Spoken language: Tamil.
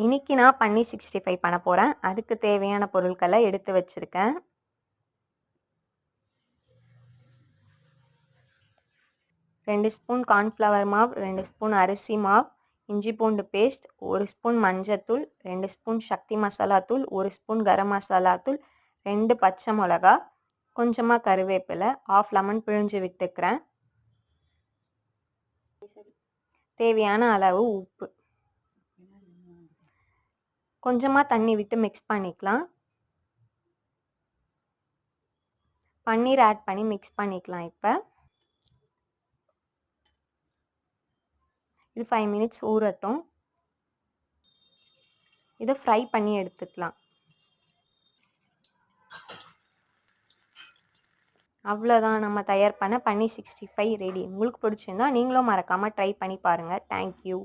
இன்னைக்கு நான் பன்னீர் 65 பண்ண போகிறேன். அதுக்கு தேவையான பொருட்களை எடுத்து வச்சுருக்கேன். ரெண்டு ஸ்பூன் கார்ன்ஃப்ளவர் மாவு, 2 ஸ்பூன் அரிசி மாவு, இஞ்சி பூண்டு பேஸ்ட், 1 ஸ்பூன் மஞ்சத்தூள், 2 ஸ்பூன் சக்தி மசாலா தூள், 1 ஸ்பூன் கரம் மசாலா தூள், 2 பச்சை மிளகா, கொஞ்சமாக கருவேப்பிலை, 1/2 லெமன் பிழிஞ்சு விட்டுக்கிறேன். தேவையான அளவு உப்பு, கொஞ்சமாக தண்ணி விட்டு மிக்ஸ் பண்ணிக்கலாம். பன்னீர் ஆட் பண்ணி மிக்ஸ் பண்ணிக்கலாம். இப்போ இது 5 மினிட்ஸ் ஊறட்டும். இதை ஃப்ரை பண்ணி எடுத்துக்கலாம். அவ்வளோதான், நம்ம தயார் பண்ண பன்னீர் 65 ரெடி. உங்களுக்கு பிடிச்சிருந்தா நீங்களும் மறக்காமல் ட்ரை பண்ணி பாருங்கள். தேங்க்யூ.